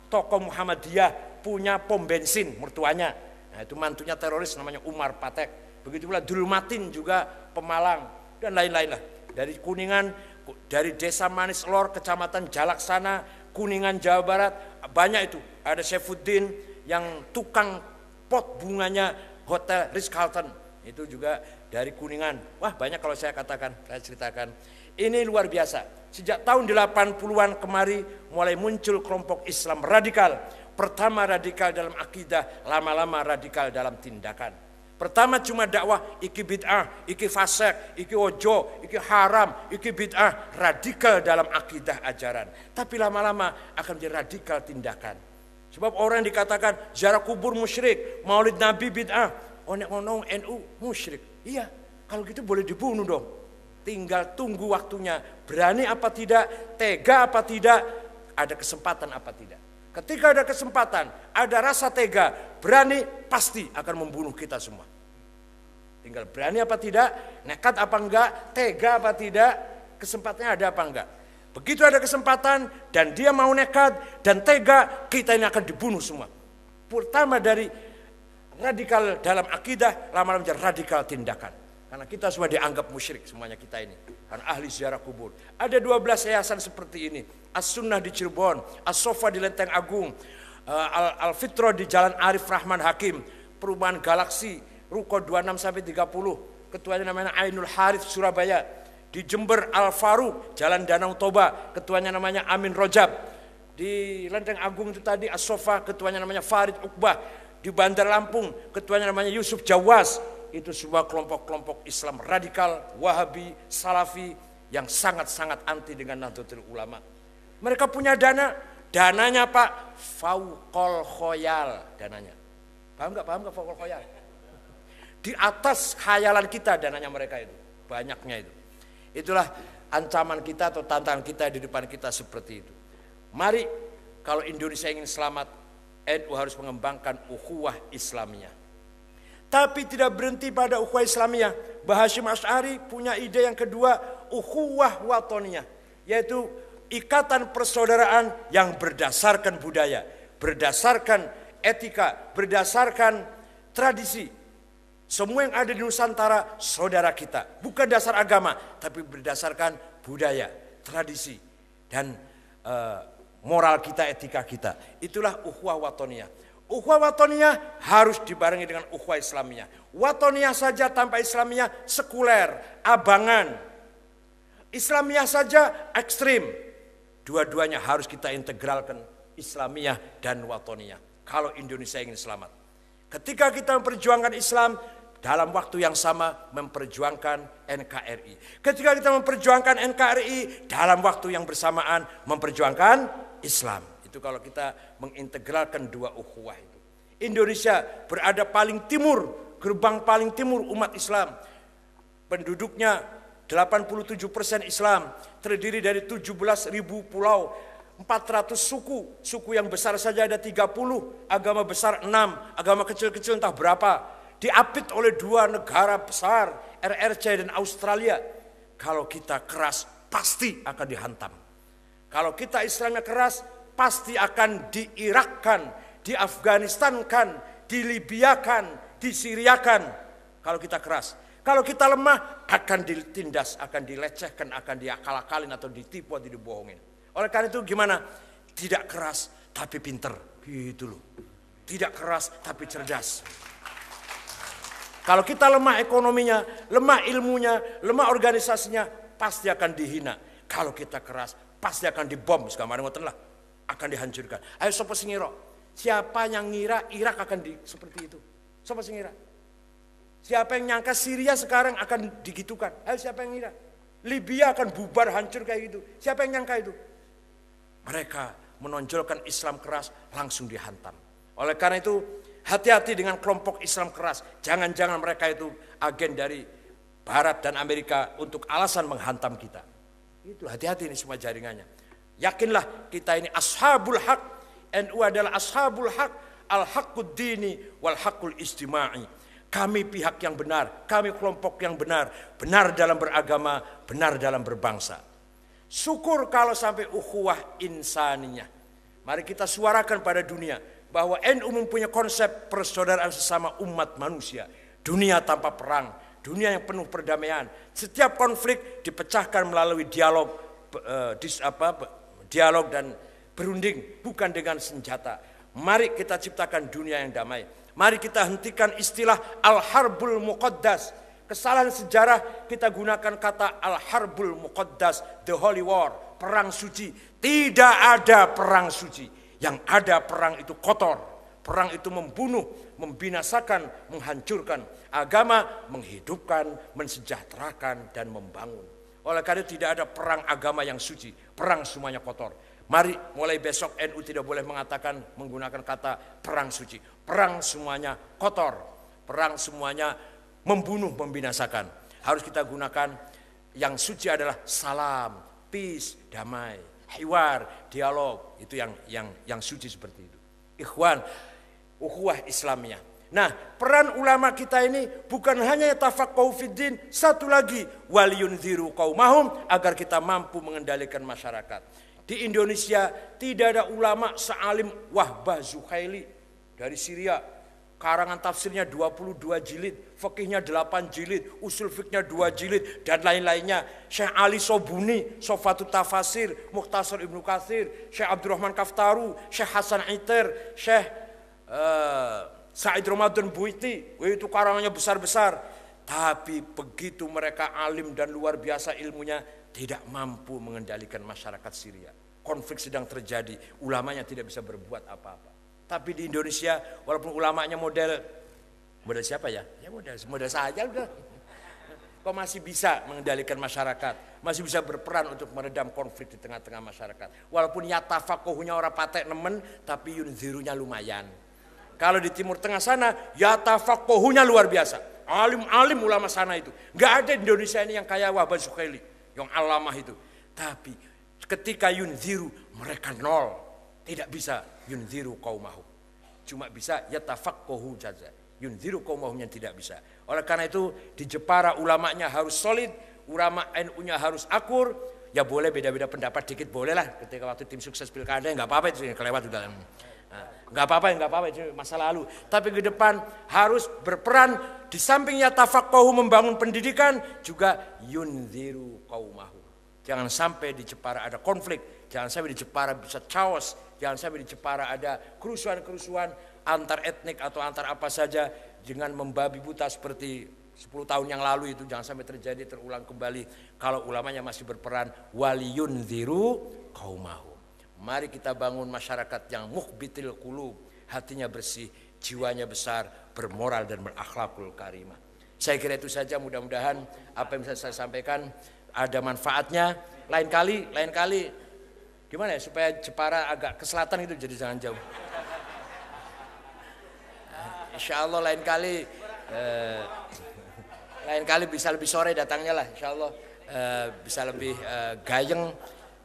tokoh Muhammadiyah, punya pom bensin mertuanya. Nah, itu mantunya teroris namanya Umar Patek. Begitu pula Dulmatin juga Pemalang dan lain-lain lah. Dari Kuningan, dari Desa Manis Lor, Kecamatan Jalaksana, Kuningan, Jawa Barat, banyak itu. Ada Saifuddin yang tukang pot bunganya Hotel Ritz-Carlton, Itu juga dari Kuningan. Wah, banyak kalau saya katakan, saya ceritakan. Ini luar biasa. Sejak tahun 80-an kemari mulai muncul kelompok Islam radikal. Pertama radikal dalam akidah, lama-lama radikal dalam tindakan. Pertama cuma dakwah, iki bid'ah, iki fasik, iki ojo, iki haram, iki bid'ah. Radikal dalam akidah ajaran. Tapi lama-lama akan menjadi radikal tindakan. Sebab orang yang dikatakan ziarah kubur musyrik, maulid nabi bid'ah, onong NU musyrik. Iya, kalau gitu boleh dibunuh dong. Tinggal tunggu waktunya. Berani apa tidak, tega apa tidak, ada kesempatan apa tidak. Ketika ada kesempatan, ada rasa tega, berani, pasti akan membunuh kita semua. Tinggal berani apa tidak, nekat apa enggak, tega apa tidak, kesempatannya ada apa enggak. Begitu ada kesempatan dan dia mau nekat dan tega, kita ini akan dibunuh semua. Pertama dari radikal dalam akidah, lama-lama menjadi radikal tindakan. Karena kita semua dianggap musyrik semuanya kita ini. Karena ahli ziarah kubur. Ada 12 yayasan seperti ini. As-Sunnah di Cirebon, As-Sofa di Lenteng Agung, Al-Fitrah di Jalan Arif Rahman Hakim, Perubahan Galaksi, Ruko 26-30, ketuanya namanya Ainul Harith Surabaya. Di Jember Al-Faruq, Jalan Danau Toba, ketuanya namanya Amin Rojab. Di Lenteng Agung itu tadi As-Sofa, ketuanya namanya Farid Uqbah. Di Bandar Lampung, ketuanya namanya Yusuf Jawas. Itu sebuah kelompok-kelompok Islam radikal, Wahabi, Salafi yang sangat-sangat anti dengan Nahdlatul Ulama. Mereka punya dana, dananya Pak fauqol khoyal dananya. Paham nggak fauqol khoyal? Di atas khayalan kita dananya mereka itu, banyaknya itu. Itulah ancaman kita atau tantangan kita di depan kita seperti itu. Mari kalau Indonesia ingin selamat, NU harus mengembangkan ukhuwah Islamiyah. Tapi tidak berhenti pada ukhuwah Islamiyah. Mbah Hasyim Asy'ari punya ide yang kedua, ukhuwah watoniyah, yaitu ikatan persaudaraan yang berdasarkan budaya, berdasarkan etika, berdasarkan tradisi. Semua yang ada di Nusantara saudara kita, bukan dasar agama, tapi berdasarkan budaya, tradisi, dan moral kita, etika kita. Itulah ukhuwah watoniyah. Ukhuwah watoniyah harus dibarengi dengan ukhuwah Islamiyah. Watoniyah saja tanpa Islamiyah sekuler, abangan. Islamiyah saja ekstrim. Dua-duanya harus kita integralkan, Islamiyah dan watoniyah. Kalau Indonesia ingin selamat. Ketika kita memperjuangkan Islam, dalam waktu yang sama memperjuangkan NKRI. Ketika kita memperjuangkan NKRI, dalam waktu yang bersamaan memperjuangkan Islam. Itu kalau kita mengintegralkan dua ukhuwah itu. Indonesia berada paling timur, gerbang paling timur umat Islam. Penduduknya 87% Islam, terdiri dari 17.000 pulau, 400 suku. Suku yang besar saja ada 30, agama besar 6, agama kecil-kecil entah berapa. Diapit oleh 2 negara besar, RRC dan Australia. Kalau kita keras, pasti akan dihantam. Kalau kita Islamnya keras, pasti akan diirakkan, diafganistankan, dilibyakan, disiriakan. Kalau kita keras. Kalau kita lemah, akan ditindas, akan dilecehkan, akan diakal-akalin atau ditipu atau dibohongin. Oleh karena itu gimana? Tidak keras tapi pinter. Gitu loh. Tidak keras tapi cerdas. Kalau kita lemah ekonominya, lemah ilmunya, lemah organisasinya, pasti akan dihina. Kalau kita keras, pasti akan dibom. Sekarang lah, akan dihancurkan. Ayo siapa sing ngira? Siapa yang ngira Irak akan seperti itu? Siapa sing ngira? Siapa yang nyangka Syria sekarang akan digitukan? Ayo siapa yang ngira? Libya akan bubar hancur kayak gitu. Siapa yang nyangka itu? Mereka menonjolkan Islam keras, langsung dihantam. Oleh karena itu, hati-hati dengan kelompok Islam keras. Jangan-jangan mereka itu agen dari Barat dan Amerika untuk alasan menghantam kita. Itu hati-hati ini semua jaringannya. Yakinlah kita ini ashabul haq. NU adalah ashabul haq, al-haqqud dini wal haqqul istima'i. Kami pihak yang benar, kami kelompok yang benar, benar dalam beragama, benar dalam berbangsa. Syukur kalau sampai ukhuwah insaniyah. Mari kita suarakan pada dunia bahwa NU mempunyai konsep persaudaraan sesama umat manusia. Dunia tanpa perang, dunia yang penuh perdamaian. Setiap konflik dipecahkan melalui dialog, dialog dan berunding, bukan dengan senjata. Mari kita ciptakan dunia yang damai. Mari kita hentikan istilah al-harbul muqaddas. Kesalahan sejarah kita gunakan kata al-harbul muqaddas, the holy war, perang suci. Tidak ada perang suci. Yang ada perang itu kotor. Perang itu membunuh, membinasakan, menghancurkan. Agama menghidupkan, mensejahterakan, dan membangun. Oleh karena itu tidak ada perang agama yang suci. Perang semuanya kotor. Mari mulai besok NU tidak boleh mengatakan menggunakan kata perang suci. Perang semuanya kotor. Perang semuanya membunuh, membinasakan. Harus kita gunakan yang suci adalah salam, peace, damai, hiwar, dialog. Itu yang suci seperti itu. Ikhwan, ukhuwah Islamiyah. Nah, peran ulama kita ini bukan hanya tafaqquh fiddin, satu lagi waliyunziru qaumahum, agar kita mampu mengendalikan masyarakat. Di Indonesia tidak ada ulama sealim Wahbah Zuhaili dari Syria. Karangan tafsirnya 22 jilid, fikihnya 8 jilid, usul fikihnya 2 jilid, dan lain-lainnya. Syekh Ali Sobuni, Sofatut Tafasir, Mukhtasar Ibnu Katsir, Syekh Abdurrahman Kaftaru, Syekh Hasan Iter, Syekh Said Ramadan Buiti, itu karangannya besar-besar. Tapi begitu mereka alim dan luar biasa ilmunya, tidak mampu mengendalikan masyarakat Syria. Konflik sedang terjadi, ulamanya tidak bisa berbuat apa-apa. Tapi di Indonesia, walaupun ulamanya model siapa ya? Ya model saja udah. Kok masih bisa mengendalikan masyarakat, masih bisa berperan untuk meredam konflik di tengah-tengah masyarakat. Walaupun yatafakohunya orang patek nemen, tapi yunzirunya lumayan. Kalau di Timur Tengah sana, yatafakohunya luar biasa. Alim-alim ulama sana itu. Gak ada di Indonesia ini yang kayak Wahbah Zuhaili, yang alamah itu. Tapi ketika yunziru, mereka nol. Tidak bisa yunziru qaumahu. Cuma bisa yatafaqquhu saja. Yunziru qaumahumnya tidak bisa. Oleh karena itu di Jepara ulamanya harus solid, ulama NU-nya harus akur. Ya boleh beda-beda pendapat dikit boleh lah. Ketika waktu tim sukses pilkada nggak apa-apa itu kelewat sudah. Nggak apa-apa itu masa lalu. Tapi ke depan harus berperan di samping yatafaqquhu membangun pendidikan, juga yunziru qaumahu. Jangan sampai di Jepara ada konflik, jangan sampai di Jepara bisa chaos, jangan sampai di Jepara ada kerusuhan-kerusuhan antar etnik atau antar apa saja dengan membabi buta seperti 10 tahun yang lalu itu. Jangan sampai terjadi, terulang kembali kalau ulamanya masih berperan. Waliyunziru qaumahu. Mari kita bangun masyarakat yang mukhbitil qulub, hatinya bersih, jiwanya besar, bermoral dan berakhlakul karimah. Saya kira itu saja, mudah-mudahan apa yang bisa saya sampaikan ada manfaatnya. Lain kali gimana ya supaya Jepara agak ke selatan itu, jadi jangan jauh. Insya Allah lain kali bisa lebih sore datangnya lah, insya Allah bisa lebih gayeng.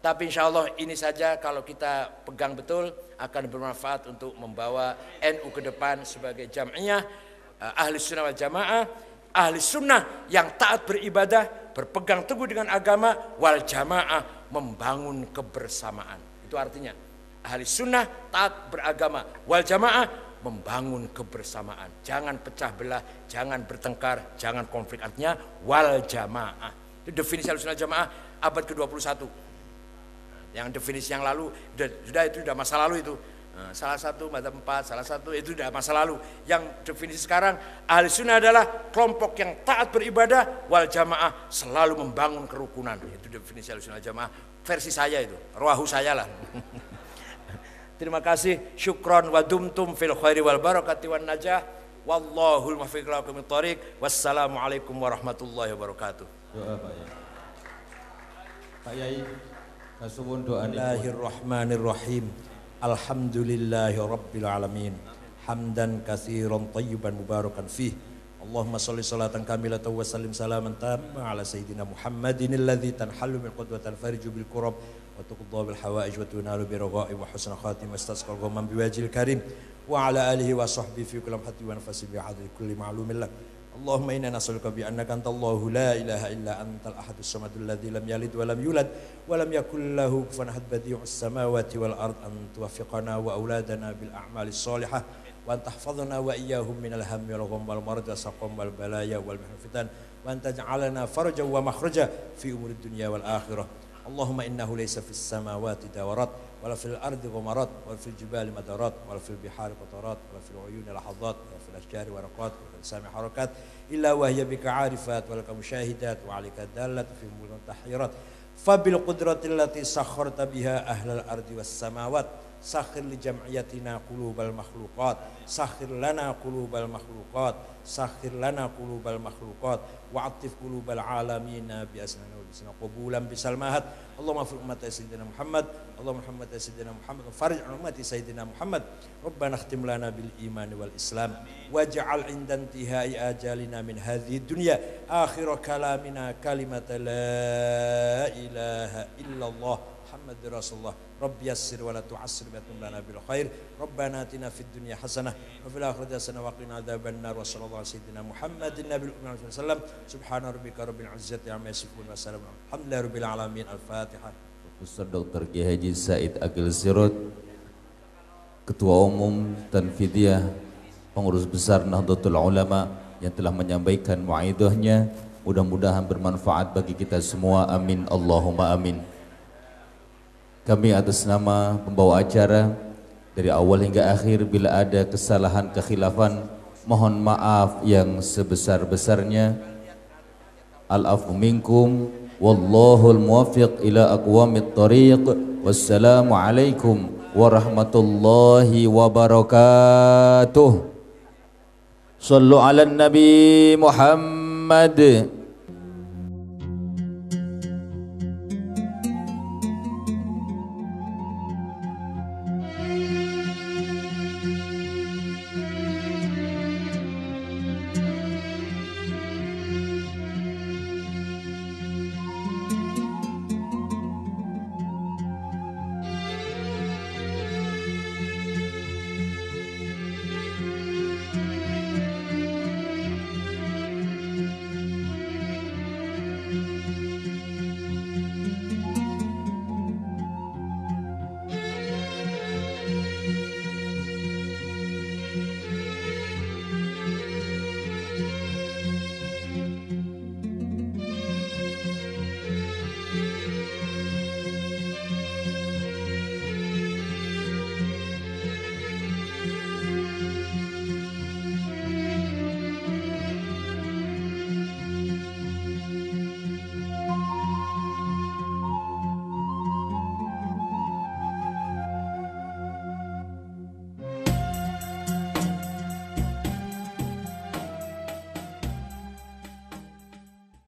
Tapi insya Allah ini saja kalau kita pegang betul akan bermanfaat untuk membawa NU ke depan sebagai jam'iyah ahli sunnah wal jamaah, ahli sunnah yang taat beribadah, berpegang teguh dengan agama, wal jamaah membangun kebersamaan. Itu artinya ahli sunnah taat beragama, wal jamaah membangun kebersamaan. Jangan pecah belah, jangan bertengkar, jangan konflik. Artinya wal jamaah. Itu definisi ahli sunnah jamaah abad ke-21. Yang definisi yang lalu sudah masa lalu itu. Salah satu madzhab 4, salah satu itu sudah masa lalu. Yang definisi sekarang ahli sunnah adalah kelompok yang taat beribadah, wal jamaah selalu membangun kerukunan. Itu definisi ahli sunnah jamaah versi saya itu, ruahu saya lah. Terima kasih, syukron wa dumtum fil khairi wal barakati wan najah. Wallahul muwaffiq ila aqwamit thoriq. Wassalamualaikum warahmatullahi wabarakatuh. Doa Pak Yai. Pak Yai, kasuwun doa. Bismillahirrahmanirrahim. Alhamdulillahi rabbil alamin. Hamdan katsiran thayyiban mubarakan fih. Allahumma shalli salatan kamilatan wa sallim salaman tamma ala sayyidina Muhammadin alladzi tanhallu bil qudwatil fariju bil kurab wa tuqda bil hawaij wa tunalu bi ragha'i wa husnul khatim wa istasqal ghamam bi wajhil karim wa ala alihi wa sahbihi fi kulli hatin wa nafasin bi hadri kulli ma'lumin lak. Allahumma inna nas'aluka bi annaka antallahu la ilaha illa antal ahadus samadul ladzi lam yalid wa lam yulad wa lam yakul lahu kufuwan ahad badi'us samawati wal ard an tuwaffiqana wa auladana bil a'malis shalihah wa an tahfazna wa iyyahum minal hammi wal ghamm wal marad wasaqam wal balaya wal fitan wa an taj'alana farajan wa makhraja fi umurid dunya wal akhirah. Allahumma innahu laysa fis samawati dawarat wala fil ardi ghamarat wala fil jibali madarat wala fil bihari qatarat wala fil uyuni lahadzat wala fil ashjari waraqat wala fil sami harakat illa wa hiya bika arifat wala ka musyahidat wa alika dallat fi mulkan tahirat fabil qudratil lati sakharta biha ahlal ardi was samawat sakhir li jam'iyatina qulubal makhluqat sakhir lana qulubal makhluqat sakhir lana qulubal makhluqat wa'atif qulubal alamina bi asnana wa bisna qabulan bisal mahat Allahumma fi ummati sayyidina Muhammad Allahumma Muhammad sayyidina Muhammad farij an ummati sayyidina Muhammad Rabbana khtim lana bil imani wal islam waj'al 'inda intihai ajalina min hadhihi dunya akhir kalamina kalimat la ilaha illallah Muhammad Rasulullah Rabbi yassir wa la tu'assir biatum lana bil khair Rabbana atina fid dunya hasanah wa fil akhirati hasanah wa qina adzaban nar wa sallallahu alaihi sayyidina Muhammadin nabiyil ummi sallam subhana rabbika rabbil izzati amma yasifun wa salamun alhamdulillahi rabbil alamin al-fatihah. Profesor Dr. Kiai Haji Said Agil Sirot, Ketua Umum Tanfidiyah Pengurus Besar Nahdlatul Ulama yang telah menyampaikan mu'idahnya, mudah-mudahan bermanfaat bagi kita semua, amin Allahumma amin. Kami atas nama pembawa acara dari awal hingga akhir bila ada kesalahan kekhilafan mohon maaf yang sebesar-besarnya. Al-afu minkum wallahul muwaffiq ila aqwamit thariq. Wassalamu alaikum warahmatullahi wabarakatuh. Sallu ala Nabi Muhammad.